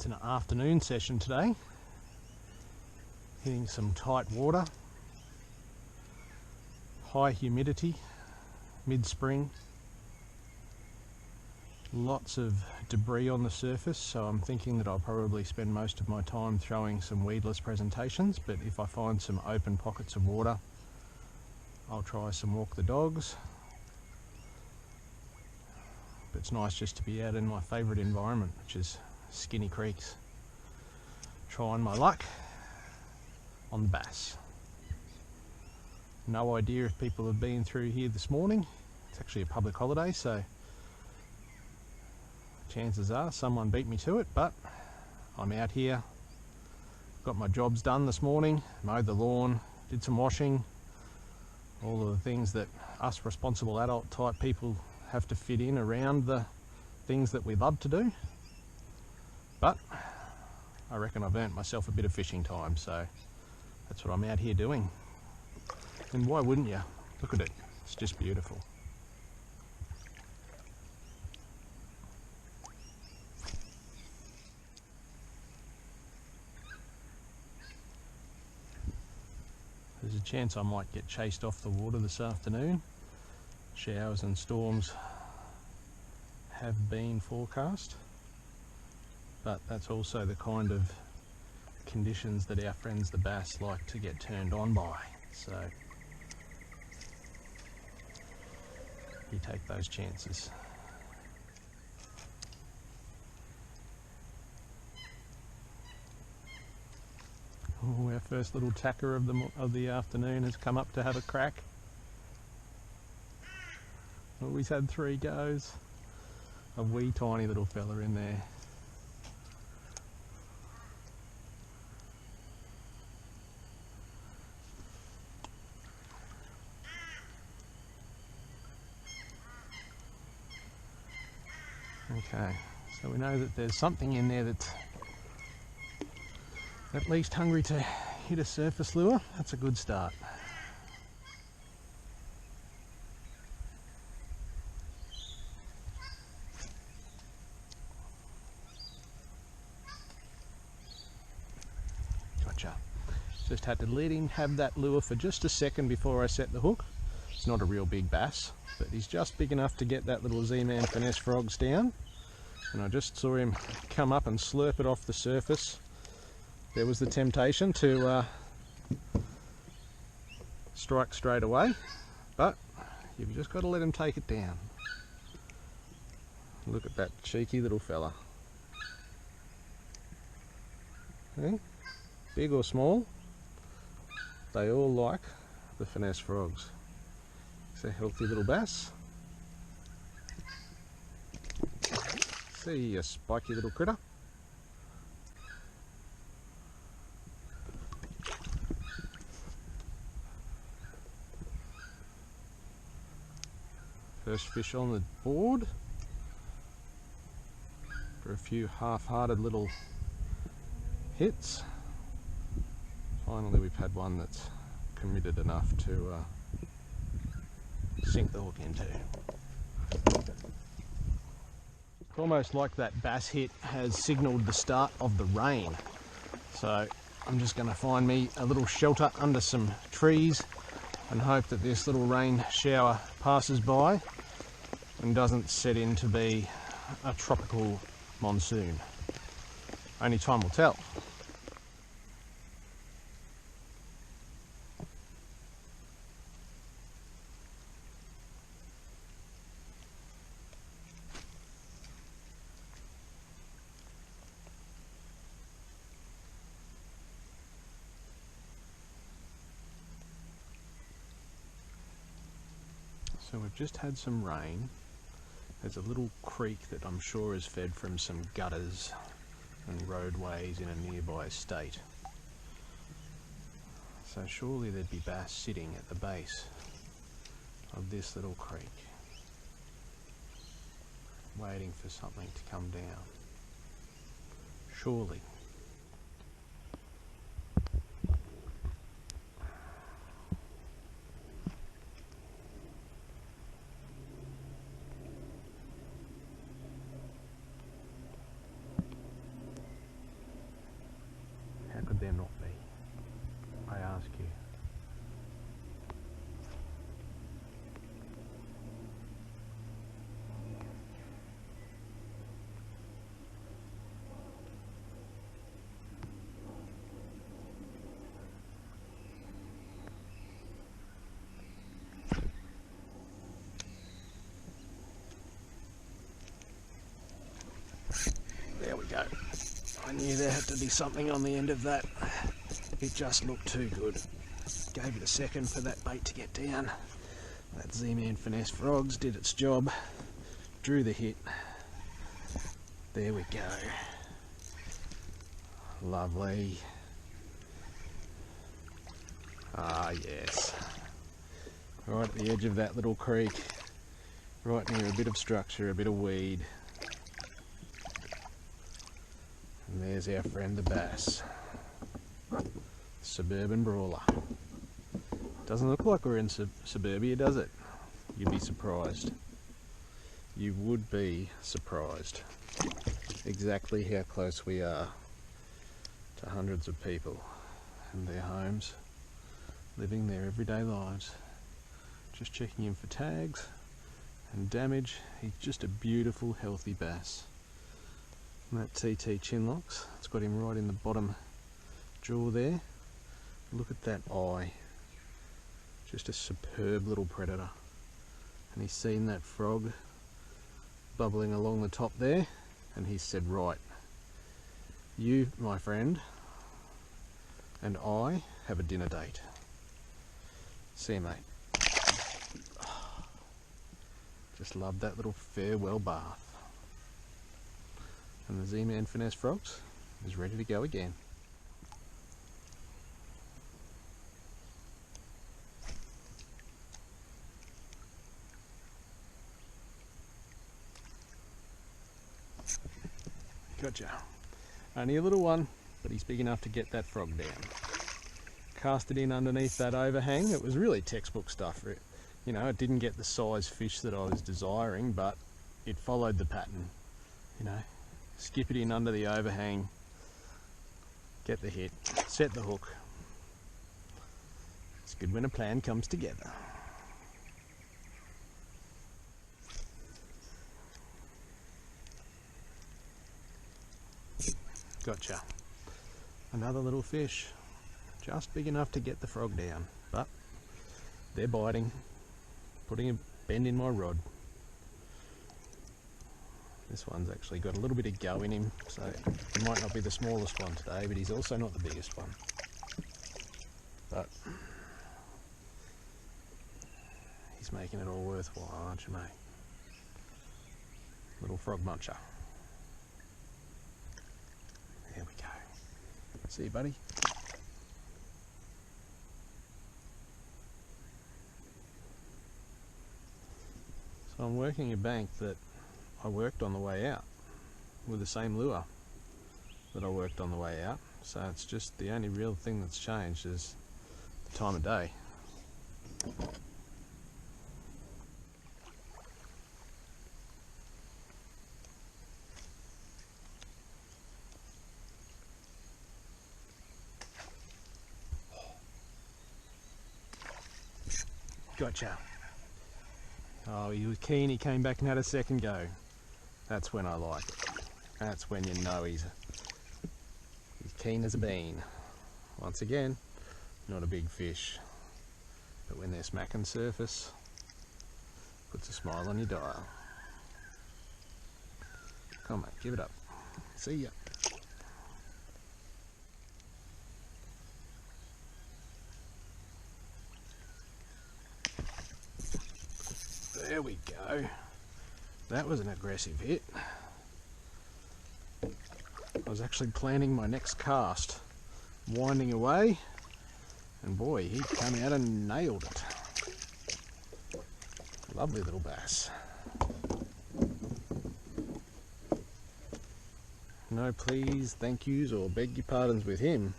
It's an afternoon session today, hitting some tight water, high humidity, mid-spring, lots of debris on the surface, so I'm thinking that I'll probably spend most of my time throwing some weedless presentations, but if I find some open pockets of water, I'll try some walk the dogs. But it's nice just to be out in my favourite environment, which is skinny creeks, trying my luck on the bass. No idea if people have been through here this morning. It's actually a public holiday, so chances are someone beat me to it, but I'm out here, got my jobs done this morning, mowed the lawn, did some washing, all of the things that us responsible adult type people have to fit in around the things that we love to do. But I reckon I've earned myself a bit of fishing time, so that's what I'm out here doing. And why wouldn't you? Look at it, it's just beautiful. There's a chance I might get chased off the water this afternoon. Showers and storms have been forecast, but that's also the kind of conditions that our friends the bass like to get turned on by, so you take those chances. Oh, our first little tacker of the afternoon has come up to have a crack. Always had 3 goes. A wee tiny little fella in there. Okay, so we know that there's something in there that's at least hungry to hit a surface lure. That's a good start. Gotcha. Just had to let him have that lure for just a second before I set the hook. It's not a real big bass, but he's just big enough to get that little ZMan Finesse FrogZ down. And I just saw him come up and slurp it off the surface. There was the temptation to strike straight away, but you've just got to let him take it down. Look at that cheeky little fella. Okay. Big or small, they all like the Finesse FrogZ. It's a healthy little bass. See you spiky little critter. First fish on the board for a few half-hearted little hits. Finally we've had one that's committed enough to sink the hook into. It's almost like that bass hit has signalled the start of the rain. So I'm just going to find me a little shelter under some trees and hope that this little rain shower passes by and doesn't set in to be a tropical monsoon. Only time will tell. So we've just had some rain. There's a little creek that I'm sure is fed from some gutters and roadways in a nearby estate. So surely there'd be bass sitting at the base of this little creek, waiting for something to come down. Surely. go. I knew there had to be something on the end of that. It just looked too good. Gave it a second for that bait to get down. That ZMan Finesse FrogZ did its job. Drew the hit. There we go. Lovely. Ah, yes. Right at the edge of that little creek. Right near a bit of structure, a bit of weed. And there's our friend the bass. Suburban brawler. Doesn't look like we're in suburbia, does it? You'd be surprised. You would be surprised exactly how close we are to hundreds of people and their homes, living their everyday lives. Just checking in for tags and damage. He's just a beautiful, healthy bass. And that TT chin locks, it's got him right in the bottom jaw there. Look at that eye. Just a superb little predator. And he's seen that frog bubbling along the top there, and he said, right, you, my friend, and I have a dinner date. See you, mate. Just love that little farewell bath. And the ZMan Finesse FrogZ is ready to go again. Gotcha. Only a little one, but he's big enough to get that frog down. Cast it in underneath that overhang. It was really textbook stuff. You know, it didn't get the size fish that I was desiring, but it followed the pattern. You know, skip it in under the overhang, get the hit, set the hook. It's good when a plan comes together. Gotcha. Another little fish, just big enough to get the frog down, but they're biting, putting a bend in my rod. This one's actually got a little bit of go in him, so he might not be the smallest one today, but he's also not the biggest one. But he's making it all worthwhile, aren't you, mate? Little frog muncher. There we go. See you, buddy. So I'm working a bank that I worked on the way out with the same lure that I worked on the way out. So it's just the only real thing that's changed is the time of day. Gotcha. Oh, he was keen, he came back and had a second go. That's when I like it. That's when you know he's keen as a bean. Once again, not a big fish, but when they're smacking surface, puts a smile on your dial. Come on, mate, give it up. See ya. There we go. That was an aggressive hit. I was actually planning my next cast, winding away, and boy, he came out and nailed it. Lovely little bass. No please, thank yous, or beg your pardons with him.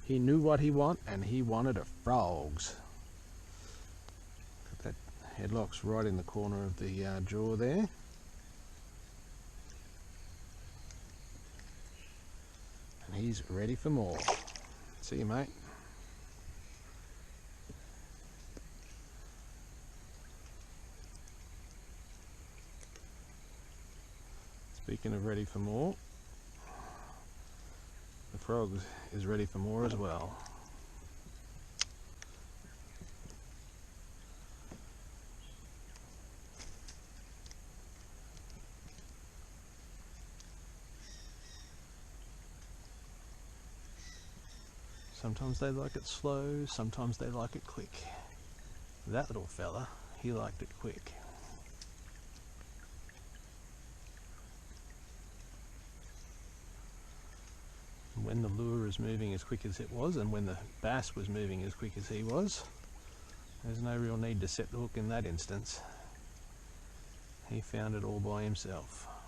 He knew what he wanted, and he wanted a FrogZ. Got that headlock's right in the corner of the jaw there. And he's ready for more. See you, mate. Speaking of ready for more, the FrogZ is ready for more as well. Sometimes they like it slow, sometimes they like it quick. That little fella, he liked it quick. When the lure is moving as quick as it was, and when the bass was moving as quick as he was, there's no real need to set the hook in that instance. He found it all by himself.